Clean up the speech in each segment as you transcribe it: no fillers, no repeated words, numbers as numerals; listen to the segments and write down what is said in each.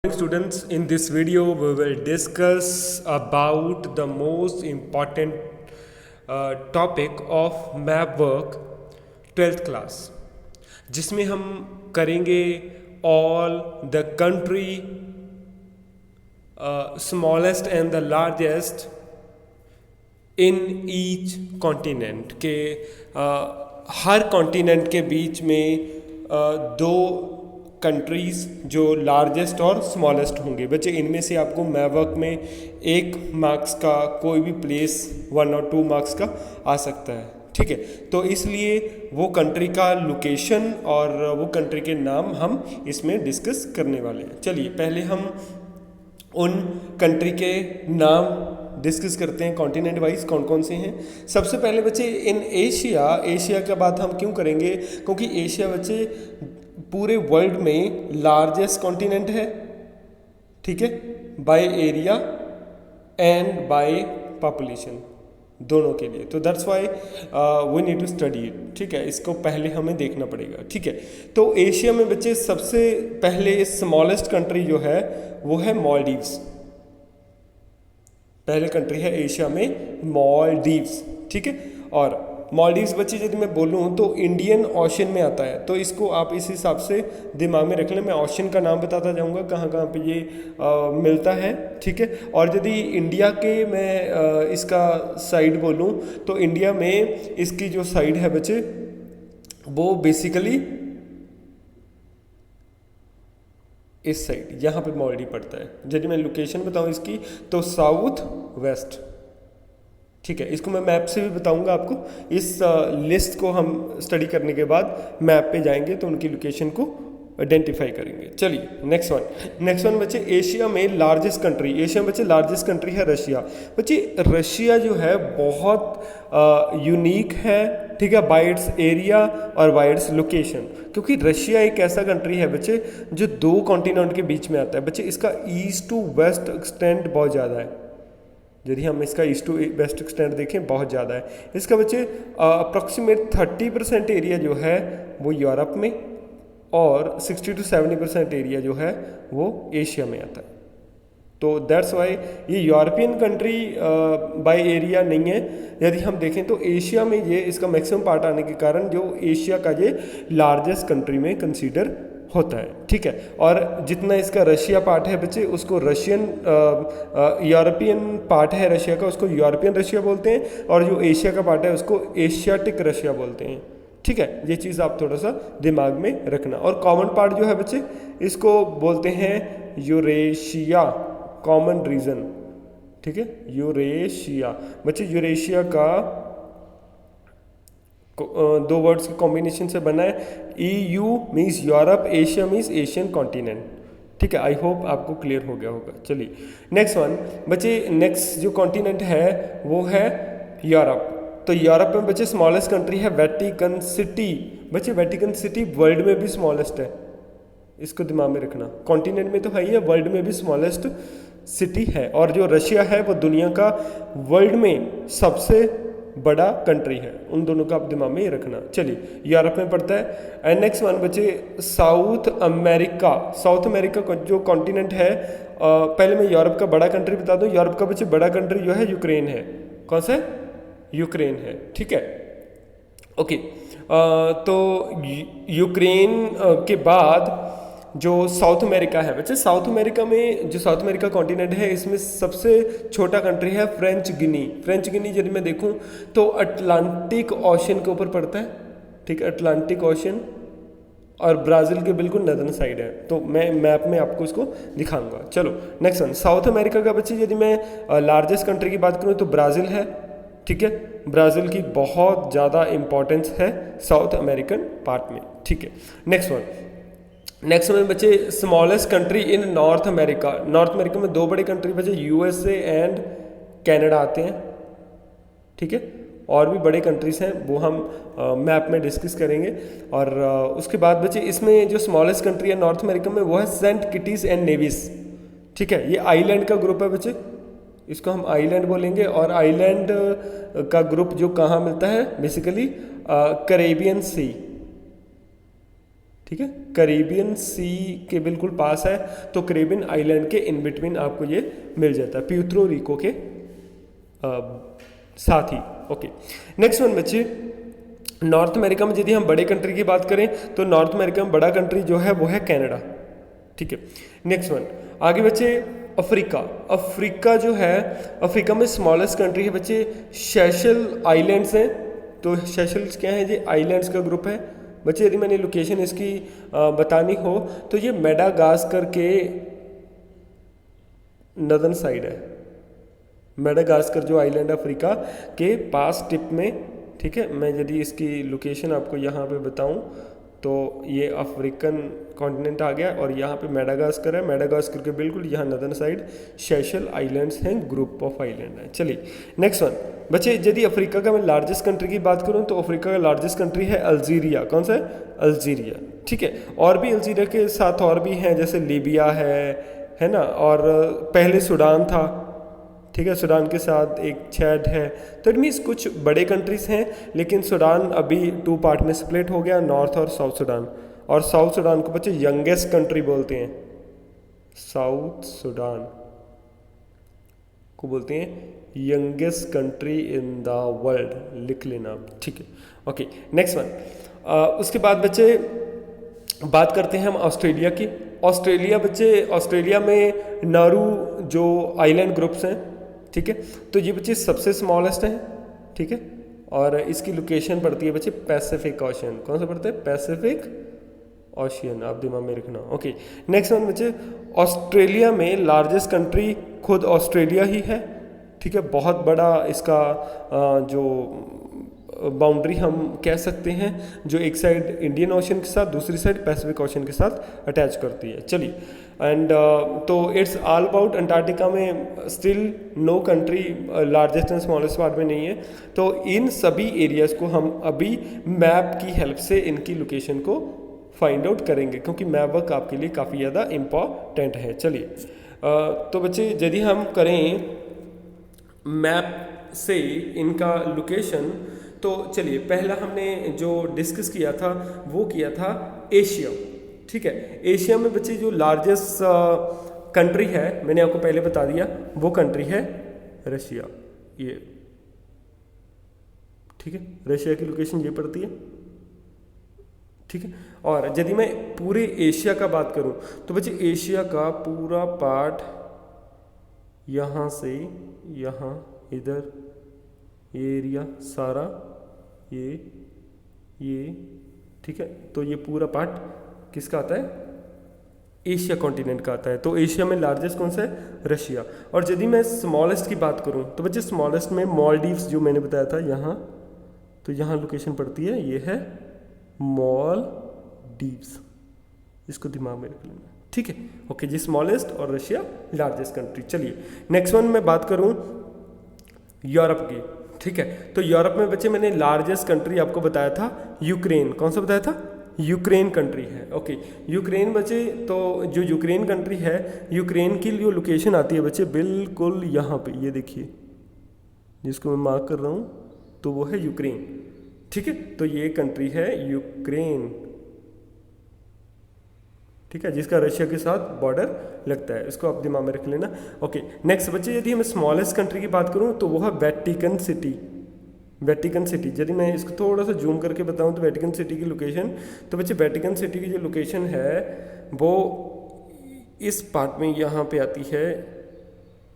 Students, in this video we will discuss about the most important topic of map work 12th class, जिसमें हम करेंगे all the country smallest and the largest in each continent के हर continent के बीच में दो countries जो largest और smallest होंगे। बच्चे इनमें से आपको मैवर्क में 1 मार्क्स का कोई भी प्लेस 1 और 2 मार्क्स का आ सकता है, ठीक है। तो इसलिए वो कंट्री का लोकेशन और वो कंट्री के नाम हम इसमें डिस्कस करने वाले हैं। चलिए पहले हम उन कंट्री के नाम डिस्कस करते हैं कॉन्टिनेंट वाइज कौन कौन से हैं। सबसे पहले बच्चे इन एशिया का बात हम क्यों करेंगे, क्योंकि एशिया बच्चे पूरे वर्ल्ड में लार्जेस्ट कॉन्टिनेंट है, ठीक है, by area and by population दोनों के लिए। तो that's why we need to study it, ठीक है। इसको पहले हमें देखना पड़ेगा, ठीक है। तो एशिया में बच्चे सबसे पहले स्मॉलेस्ट कंट्री जो है वो है मालदीव्स। पहले कंट्री है एशिया में मालदीव्स, ठीक है। और मालदीव्स बच्चे यदि मैं बोलूँ तो इंडियन ओशन में आता है, तो इसको आप इस हिसाब से दिमाग में रख लें। मैं ओशन का नाम बताता जाऊँगा कहाँ कहाँ पे ये मिलता है, ठीक है। और यदि इंडिया के मैं इसका साइड बोलूँ तो इंडिया में इसकी जो साइड है बच्चे वो बेसिकली इस साइड यहाँ पे मालदीव पड़ता है। यदि मैं लोकेशन बताऊँ इसकी तो साउथ वेस्ट, ठीक है। इसको मैं मैप से भी बताऊंगा आपको। इस लिस्ट को हम स्टडी करने के बाद मैप पे जाएंगे तो उनकी लोकेशन को आइडेंटिफाई करेंगे। चलिए नेक्स्ट वन बच्चे एशिया में लार्जेस्ट कंट्री। एशिया में बच्चे लार्जेस्ट कंट्री है रशिया। बच्चे रशिया जो है बहुत यूनिक है, ठीक है, बाय इट्स एरिया और बाय इट्स लोकेशन। क्योंकि रशिया एक ऐसा कंट्री है बच्चे जो 2 कॉन्टिनेंट के बीच में आता है। बच्चे इसका ईस्ट टू वेस्ट एक्सटेंड बहुत ज़्यादा है। यदि हम इसका ईस्ट टू वेस्ट एक्सटेंड देखें बहुत ज़्यादा है। इसका बच्चे अप्रॉक्सीमेट 30% एरिया जो है वो यूरोप में और 60 to 70% एरिया जो है वो एशिया में आता है। तो दैट्स वाई ये यूरोपियन कंट्री बाय एरिया नहीं है। यदि हम देखें तो एशिया में ये इसका मैक्सिमम पार्ट आने के कारण जो एशिया का ये लार्जेस्ट कंट्री में कंसीडर होता है, ठीक है। और जितना इसका रशिया पार्ट है बच्चे उसको रशियन यूरोपियन पार्ट है रशिया का, उसको यूरोपियन रशिया बोलते हैं, और जो एशिया का पार्ट है उसको एशियाटिक रशिया बोलते हैं, ठीक है। ये चीज़ आप थोड़ा सा दिमाग में रखना। और कॉमन पार्ट जो है बच्चे इसको बोलते हैं यूरेशिया, कॉमन रीजन, ठीक है, यूरेशिया। बच्चे यूरेशिया का 2 वर्ड्स के कॉम्बिनेशन से बना है। EU means Europe, Asia means Asian continent, ठीक है। आई होप आपको क्लियर हो गया होगा। चलिए नेक्स्ट वन बच्चे, नेक्स्ट जो कॉन्टिनेंट है वो है यूरोप। तो यूरोप में बच्चे स्मॉलेस्ट कंट्री है वेटिकन सिटी। बच्चे वेटिकन सिटी वर्ल्ड में भी स्मॉलेस्ट है, इसको दिमाग में रखना। कॉन्टिनेंट में तो है ही है, वर्ल्ड में भी स्मॉलेस्ट सिटी है। और जो रशिया है वो दुनिया का वर्ल्ड में सबसे बड़ा कंट्री है। उन दोनों का आप दिमाग में ये रखना। चलिए यूरोप में पड़ता है। एंड नेक्स्ट वन बच्चे साउथ अमेरिका। साउथ अमेरिका का जो कॉन्टिनेंट है, पहले मैं यूरोप का बड़ा कंट्री बता दूं। यूरोप का बच्चे बड़ा कंट्री जो है यूक्रेन है। कौन सा है? यूक्रेन है, ठीक है, ओके। तो यूक्रेन के बाद जो साउथ अमेरिका है बच्चे, साउथ अमेरिका में जो साउथ अमेरिका कॉन्टिनेंट है इसमें सबसे छोटा कंट्री है फ्रेंच गिनी। फ्रेंच गिनी यदि मैं देखूं तो अटलांटिक ओशन के ऊपर पड़ता है, ठीक है, अटलांटिक ओशन, और ब्राज़ील के बिल्कुल नदर्न साइड है। तो मैं मैप में आपको इसको दिखाऊंगा। चलो नेक्स्ट वन साउथ अमेरिका का बच्चे यदि मैं लार्जेस्ट कंट्री की बात करूँ तो ब्राज़ील है, ठीक है। ब्राज़ील की बहुत ज़्यादा इंपॉर्टेंस है साउथ अमेरिकन पार्ट में, ठीक है। नेक्स्ट में बच्चे smallest country in north America. North America में 2 बड़े कंट्री बच्चे USA एंड कनाडा आते हैं, ठीक है। और भी बड़े कंट्रीज हैं वो हम मैप में डिस्कस करेंगे। और उसके बाद बच्चे इसमें जो स्मॉलेस्ट कंट्री है नॉर्थ अमेरिका में वो है सेंट किटीज एंड नेविस, ठीक है। ये आइलैंड का ग्रुप है बच्चे, इसको हम आइलैंड बोलेंगे। और आइलैंड का ग्रुप जो कहाँ मिलता है बेसिकली कैरेबियन सी, ठीक है, कैरिबियन सी के बिल्कुल पास है, तो कैरिबियन आइलैंड के इन बिटवीन आपको ये मिल जाता है, प्यूर्तो रिको के साथ ही। ओके, नेक्स्ट वन बच्चे, नॉर्थ अमेरिका में यदि हम बड़े कंट्री की बात करें तो नॉर्थ अमेरिका में बड़ा कंट्री जो है वो है कनाडा। ठीक है, नेक्स्ट वन आगे बच्चे, अफ्रीका। अफ्रीका जो है, अफ्रीका में स्मॉलेस्ट कंट्री है बच्चे सेशल आइलैंड्स हैं। तो सेशल्स क्या है, ये आइलैंड्स का ग्रुप है बच्चे। यदि मैंने लोकेशन इसकी बतानी हो तो ये मेडागास्कर के नदर्न साइड है। मेडागास्कर जो आइलैंड अफ्रीका के पास टिप में, ठीक है, मैं यदि इसकी लोकेशन आपको यहाँ पे बताऊँ तो ये अफ्रीकन कॉन्टिनेंट आ गया और यहाँ पे मेडागास्कर है। मेडागास्कर के बिल्कुल यहाँ नदर्न साइड सेशल आइलैंड्स हैं, ग्रुप ऑफ आइलैंड है। चलिए नेक्स्ट वन बच्चे, यदि अफ्रीका का मैं लार्जेस्ट कंट्री की बात करूँ तो अफ्रीका का लार्जेस्ट कंट्री है अल्जीरिया। कौन सा है? अल्जीरिया। ठीक है, और भी अल्जीरिया के साथ और भी हैं, जैसे लीबिया है ना, और पहले सूडान था। ठीक है, सूडान के साथ एक चैड है। तो इट मीन्स कुछ बड़े कंट्रीज हैं, लेकिन सूडान अभी 2 पार्ट में स्प्लिट हो गया, नॉर्थ और साउथ सूडान। और साउथ सूडान को बच्चे यंगेस्ट कंट्री बोलते हैं, साउथ सूडान को बोलते हैं youngest country in the world, लिख लेना आप। ठीक है, ओके, नेक्स्ट वन। उसके बाद बच्चे बात करते हैं हम ऑस्ट्रेलिया की। ऑस्ट्रेलिया बच्चे, ऑस्ट्रेलिया में नारू जो आइलैंड ग्रुप्स हैं, ठीक है, तो ये बच्चे सबसे स्मॉलेस्ट हैं। ठीक है, और इसकी लोकेशन पड़ती है बच्चे पैसिफिक ओशियन। कौन सा पड़ता है? पैसिफिक ओशियन, आप दिमाग में रखना। ओके, नेक्स्ट वन बच्चे, ऑस्ट्रेलिया में लार्जेस्ट कंट्री खुद ऑस्ट्रेलिया ही है। ठीक है, बहुत बड़ा इसका जो बाउंड्री हम कह सकते हैं, जो एक साइड इंडियन ओशन के साथ, दूसरी साइड पैसिफिक ओशन के साथ अटैच करती है। चलिए, एंड तो इट्स ऑल अबाउट अंटार्कटिका में still no country largest and smallest part में नहीं है। तो इन सभी एरियाज़ को हम अभी मैप की हेल्प से इनकी लोकेशन को फाइंड आउट करेंगे, क्योंकि मैप वर्क आपके लिए काफ़ी ज़्यादा इम्पॉर्टेंट है। चलिए, तो बच्चे यदि हम करें मैप से इनका लोकेशन, तो चलिए पहला हमने जो डिस्कस किया था वो किया था एशिया। ठीक है, एशिया में बच्चे जो लार्जेस्ट कंट्री है, मैंने आपको पहले बता दिया, वो कंट्री है रशिया। ये ठीक है, रशिया की लोकेशन ये पड़ती है। ठीक है, और यदि मैं पूरे एशिया का बात करूं तो बच्चे एशिया का पूरा पार्ट यहाँ से यहाँ, इधर ये एरिया सारा, ये ठीक है, तो ये पूरा पार्ट किसका आता है? एशिया कॉन्टिनेंट का आता है। तो एशिया में लार्जेस्ट कौन सा है? रशिया। और यदि मैं स्मॉलेस्ट की बात करूं तो बच्चे स्मॉलेस्ट में मालदीव्स, जो मैंने बताया था यहाँ, तो यहाँ लोकेशन पड़ती है, ये है मालदीव्स, इसको दिमाग में रख लेना। ठीक है, ओके जी, स्मॉलेस्ट और रशिया लार्जेस्ट कंट्री। चलिए नेक्स्ट वन मैं बात करूं यूरोप की। ठीक है, तो यूरोप में बच्चे मैंने लार्जेस्ट कंट्री आपको बताया था यूक्रेन। कौन सा बताया था? यूक्रेन कंट्री है। ओके, यूक्रेन बच्चे, तो जो यूक्रेन कंट्री है, यूक्रेन की जो लोकेशन आती है बच्चे बिल्कुल यहाँ पे, ये देखिए जिसको मैं मार्क कर रहा हूँ, तो वो है यूक्रेन। ठीक है, तो ये कंट्री है यूक्रेन। ठीक है, जिसका रशिया के साथ बॉर्डर लगता है, इसको आप दिमाग में रख लेना। ओके, नेक्स्ट बच्चे, यदि मैं स्मॉलेस्ट कंट्री की बात करूं तो वो है वेटिकन सिटी। वेटिकन सिटी, यदि मैं इसको थोड़ा सा जूम करके बताऊं तो वेटिकन सिटी की लोकेशन, तो बच्चे वेटिकन सिटी की जो लोकेशन है वो इस पार्ट में यहाँ पे आती है,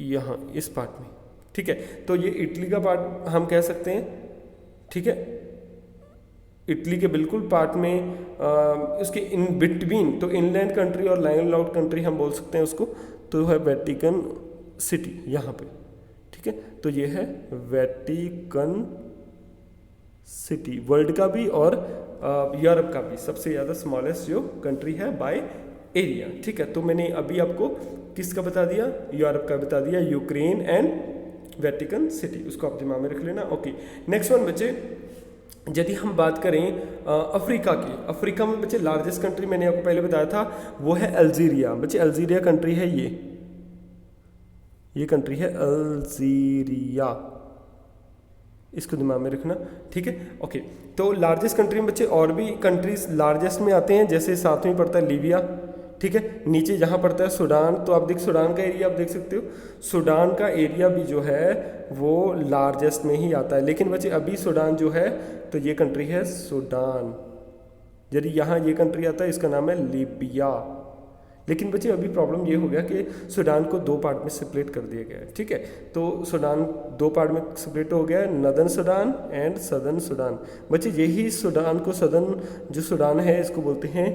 यहाँ इस पार्ट में। ठीक है, तो ये इटली का पार्ट हम कह सकते हैं। ठीक है, इटली के बिल्कुल पार्ट में उसके इन बिटवीन, तो इनलैंड कंट्री और लैंडलॉक्ड कंट्री हम बोल सकते हैं उसको, तो है वेटिकन सिटी यहाँ पे। ठीक है, तो ये है वेटिकन सिटी, वर्ल्ड का भी और यूरोप का भी सबसे ज़्यादा स्मॉलेस्ट जो कंट्री है बाय एरिया। ठीक है, तो मैंने अभी आपको किसका बता दिया? यूरोप का बता दिया, यूक्रेन एंड वेटिकन सिटी, उसको आप दिमाग में रख लेना। ओके, नेक्स्ट वन बच्चे, यदि हम बात करें अफ्रीका की, अफ्रीका में बच्चे लार्जेस्ट कंट्री मैंने आपको पहले बताया था वो है अल्जीरिया। बच्चे अल्जीरिया कंट्री है, ये कंट्री है अल्जीरिया। इसको दिमाग में रखना, ठीक है। ओके, तो लार्जेस्ट कंट्री में बच्चे और भी कंट्रीज लार्जेस्ट में आते हैं, जैसे साथ में पड़ता है लीबिया, ठीक है। नीचे जहाँ पड़ता है सूडान, तो आप देख सूडान का एरिया आप देख सकते हो, सूडान का एरिया भी जो है वो लार्जेस्ट में ही आता है। लेकिन बच्चे अभी सूडान जो है, तो ये कंट्री है सूडान, यदि यहाँ ये कंट्री आता है इसका नाम है लीबिया। लेकिन बच्चे अभी प्रॉब्लम ये हो गया कि सूडान को दो पार्ट में सेपरेट कर दिया गया है, ठीक है। तो सूडान दो पार्ट में सेपरेट हो गया है, northern Sudan and southern Sudan. बच्चे यही सूडान को, सदर्न जो सूडान है इसको बोलते हैं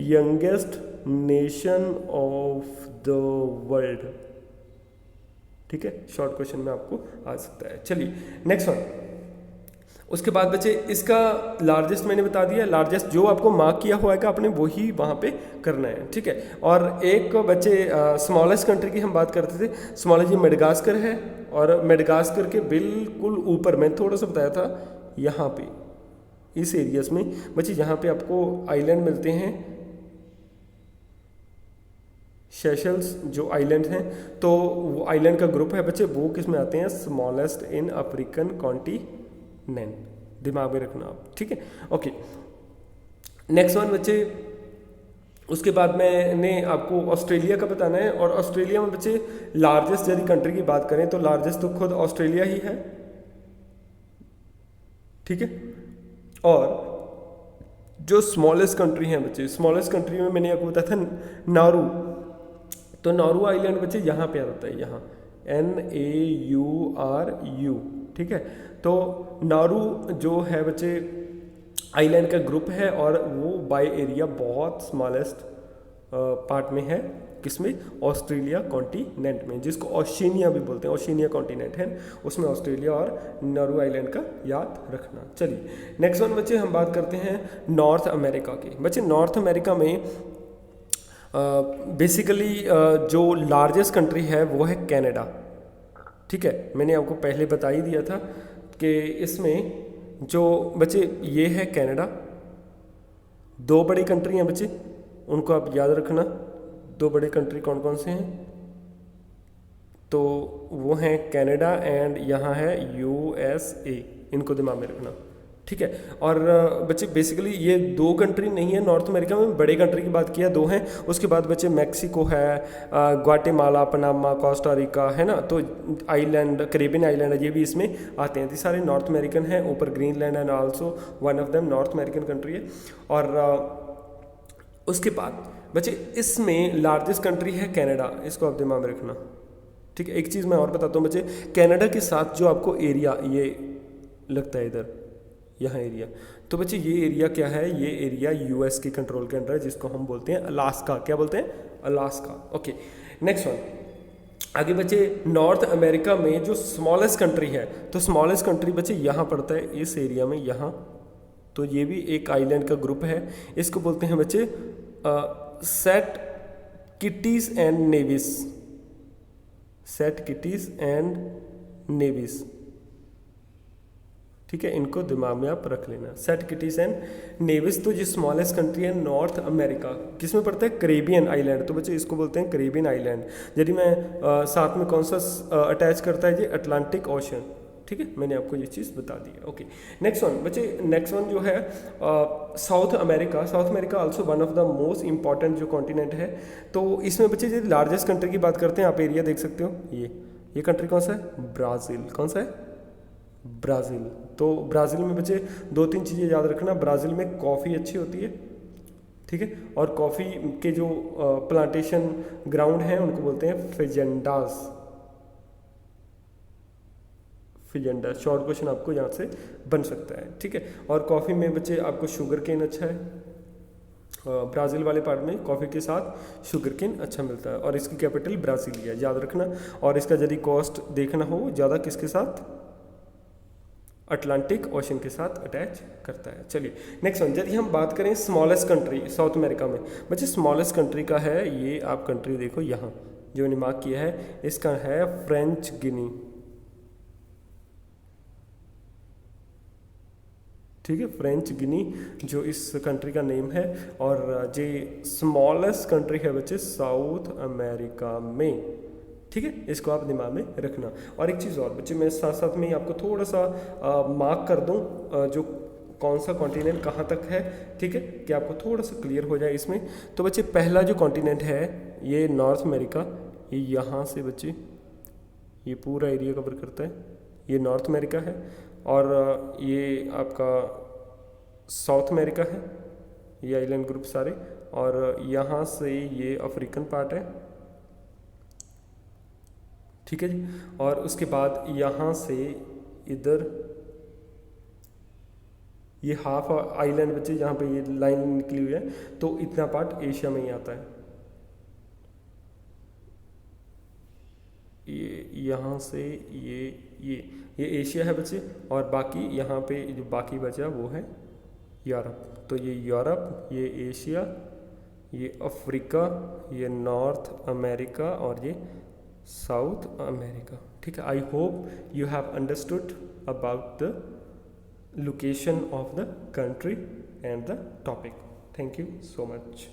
youngest nation of the world, ठीक है। शॉर्ट क्वेश्चन में आपको आ सकता है। चलिए नेक्स्ट वन। उसके बाद बच्चे इसका लार्जेस्ट मैंने बता दिया, लार्जेस्ट जो आपको मार्क किया हुआ है आपने वही वहाँ पे करना है, ठीक है। और एक बच्चे स्मॉलेस्ट कंट्री की हम बात करते थे, स्मॉलेस्ट ये मेडागास्कर है, और मेडागास्कर के बिल्कुल ऊपर मैं थोड़ा सा बताया था यहाँ पे इस एरियाज में बच्चे, यहाँ पे आपको आइलैंड मिलते हैं, सेशल्स जो आइलैंड हैं, तो वो आइलैंड का ग्रुप है बच्चे, वो किस में आते हैं, स्मॉलेस्ट इन अफ्रीकन कॉन्टिनेंट, दिमाग में रखना आप, ठीक है। ओके, नेक्स्ट वन बच्चे, उसके बाद मैंने आपको ऑस्ट्रेलिया का बताना है। और ऑस्ट्रेलिया में बच्चे लार्जेस्ट यदि कंट्री की बात करें तो लार्जेस्ट तो खुद ऑस्ट्रेलिया ही है, ठीक है। और जो स्मॉलेस्ट कंट्री है बच्चे, स्मॉलेस्ट कंट्री में मैंने आपको बताया था नारू, तो नारू आइलैंड बच्चे यहाँ पे आता है, यहाँ NAURU, ठीक है। तो नारू जो है बच्चे आइलैंड का ग्रुप है, और वो बाय एरिया बहुत स्मॉलेस्ट पार्ट में है, किसमें, ऑस्ट्रेलिया कॉन्टिनेंट में, जिसको ओशिनिया भी बोलते हैं, ओशिनिया कॉन्टिनेंट है उसमें ऑस्ट्रेलिया और नारू आइलैंड का याद रखना। चलिए नेक्स्ट वन बच्चे, हम बात करते हैं नॉर्थ अमेरिका की। बच्चे नॉर्थ अमेरिका में बेसिकली जो लार्जेस्ट कंट्री है वो है कनाडा, ठीक है। मैंने आपको पहले बता ही दिया था कि इसमें जो बच्चे ये है कनाडा, दो बड़ी कंट्री हैं बच्चे, उनको आप याद रखना। दो बड़े कंट्री कौन कौन से हैं, तो वो हैं कनाडा एंड यहाँ है USA, इनको दिमाग में रखना, ठीक है। और बच्चे बेसिकली ये दो कंट्री नहीं है नॉर्थ अमेरिका में, बड़े कंट्री की बात किया, दो हैं। उसके बाद बच्चे मैक्सिको है, ग्वाटेमाला, पनामा, कोस्टा रिका है ना, तो आइलैंड, कैरेबियन आइलैंड है, ये भी इसमें आते हैं। ये सारे नॉर्थ अमेरिकन हैं। ऊपर Greenland and also one of them north American country है। और उसके बाद बच्चे इसमें लार्जेस्ट कंट्री है कनाडा, इसको आप दिमाग में रखना, ठीक है। एक चीज़ मैं और बताता हूँ बच्चे, कनाडा के साथ जो आपको एरिया ये लगता है इधर, यहाँ एरिया, तो बच्चे ये एरिया क्या है, ये एरिया US के कंट्रोल के अंडर है, जिसको हम बोलते हैं अलास्का। क्या बोलते हैं, अलास्का। Okay, next one. आगे बच्चे नॉर्थ अमेरिका में जो स्मॉलेस्ट कंट्री है, तो स्मॉलेस्ट कंट्री बच्चे यहाँ पड़ता है इस एरिया में, यहाँ, तो ये भी एक आइलैंड का ग्रुप है, इसको बोलते हैं बच्चे Saint Kitts and Nevis, Saint Kitts and Nevis, ठीक है। इनको दिमाग में आप रख लेना, सेंट किटीज एंड नेविस। तो ये स्मॉलेस्ट कंट्री है नॉर्थ अमेरिका, किसमें पड़ता है, कैरेबियन आइलैंड, तो बच्चे इसको बोलते हैं कैरेबियन आइलैंड। यदि मैं साथ में कौन सा अटैच करता है, ये अटलांटिक ओशन, ठीक है। मैंने आपको ये चीज़ बता दी है। ओके, नेक्स्ट वन बच्चे, नेक्स्ट वन जो है south America. South America also one of the most important जो कॉन्टिनेंट है। तो इसमें बच्चे यदि लार्जेस्ट कंट्री की बात करते हैं, आप एरिया देख सकते हो, ये कंट्री कौन सा है, ब्राज़ील। कौन सा है, ब्राज़ील। तो ब्राज़ील में बच्चे दो तीन चीज़ें याद रखना, ब्राज़ील में कॉफ़ी अच्छी होती है, ठीक है, और कॉफ़ी के जो प्लांटेशन ग्राउंड हैं उनको बोलते हैं फेजेंडाज, फेजेंडा। शॉर्ट क्वेश्चन आपको यहाँ से बन सकता है, ठीक है। और कॉफ़ी में बच्चे आपको शुगर केन अच्छा है, ब्राज़ील वाले पार्ट में कॉफ़ी के साथ शुगर केन अच्छा मिलता है, और इसकी कैपिटल ब्राज़ीलिया, याद रखना। और इसका यदि कॉस्ट देखना हो ज़्यादा किसके साथ, अटलांटिक ओशन के साथ अटैच करता है। चलिए नेक्स्ट वन, यदि हम बात करें स्मॉलेस्ट कंट्री साउथ अमेरिका में, बच्चे स्मॉलेस्ट कंट्री का है, ये आप कंट्री देखो यहाँ जो मैंने मार्क किया है, इसका है फ्रेंच गिनी, ठीक है, फ्रेंच गिनी जो इस कंट्री का नेम है। और ये स्मॉलेस्ट कंट्री है बच्चे साउथ अमेरिका में, ठीक है, इसको आप दिमाग में रखना। और एक चीज़ और बच्चे, मैं साथ साथ में ही आपको थोड़ा सा मार्क कर दूं जो कौन सा कॉन्टिनेंट कहाँ तक है, ठीक है, कि आपको थोड़ा सा क्लियर हो जाए इसमें। तो बच्चे पहला जो कॉन्टिनेंट है ये नॉर्थ अमेरिका, ये यहाँ से बच्चे ये पूरा एरिया कवर करता है, ये नॉर्थ अमेरिका है। और ये आपका साउथ अमेरिका है, ये आइलैंड ग्रुप सारे। और यहाँ से ये अफ्रीकन पार्ट है, ठीक है जी। और उसके बाद यहाँ से इधर ये हाफ आइलैंड बच्चे जहाँ पे ये लाइन निकली हुई है, तो इतना पार्ट एशिया में ही आता है। ये यहाँ से ये एशिया है बच्चे, और बाकी यहाँ पे जो बाकी बचा वो है यूरोप। तो ये यूरोप, ये एशिया, ये अफ्रीका, ये नॉर्थ अमेरिका और ये साउथ अमेरिका, ठीक है। I hope you have understood about the location of the country and the topic. Thank you so much.